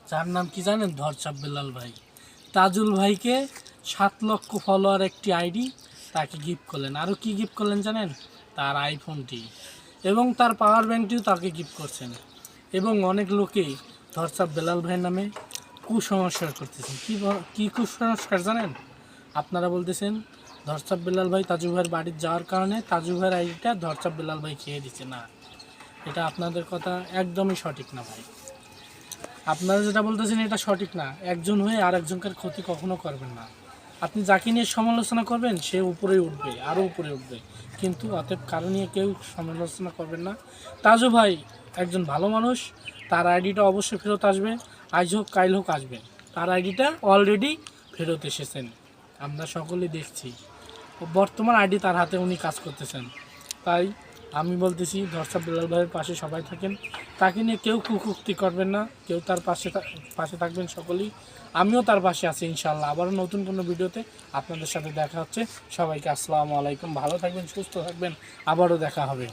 যার নাম কি জানেন? ধরচাপ বেলাল ভাই। তাজুল ভাইকে 7 লক্ষ ফলোয়ার একটি আইডি তাকে গিফট করলেন। আরও কি গিফট করলেন জানেন? তার আইফোনটি এবং তার পাওয়ার ব্যাংকটিও তাকে গিফট করছেন। এবং অনেক লোকেই ধরচাপ বেলাল ভাইয়ের নামে কুসংস্কার করতেছেন। কী কুসংস্কার জানেন? আপনারা বলতেছেন ধরচাপ বেলাল ভাই তাজু ভাইয়ের বাড়ির যাওয়ার কারণে তাজু ভাইয়ের আইডিটা ধরচাপ বেলাল ভাই খেয়ে দিচ্ছে। না, এটা আপনাদের কথা একদমই সঠিক না ভাই। আপনারা যেটা বলতেছেন এটা সঠিক না। একজন হয়ে আর একজনকার ক্ষতি কখনো করবেন না। আপনি যাকে নিয়ে সমালোচনা করবেন সে উপরে উঠবে, আরও উপরে উঠবে, কিন্তু অতএব কারো নিয়ে কেউ সমালোচনা করবেন না। তাজু ভাই একজন ভালো মানুষ, তার আইডিটা অবশ্যই ফেরত আসবে। আজ হোক কাল হোক আসবে। তার আইডিটা অলরেডি ফেরত এসেছেন, আমরা সকলেই দেখছি। বর্তমান আইডি তার হাতে উনি কাজ করতেছেন। তাই আমি বলতেছি ধরচাপ বেলাল ভাইয়ের পাশে সবাই থাকেন, তাকে নিয়ে কেউ কুকুক্তি করবেন না, কেউ তার পাশে থাকবেন সকলেই। আমিও তার পাশে আছি ইনশাআল্লাহ। আবারও নতুন কোনো ভিডিওতে আপনাদের সাথে দেখা হচ্ছে। সবাইকে আসসালামু আলাইকুম, ভালো থাকবেন, সুস্থ থাকবেন, আবারও দেখা হবে।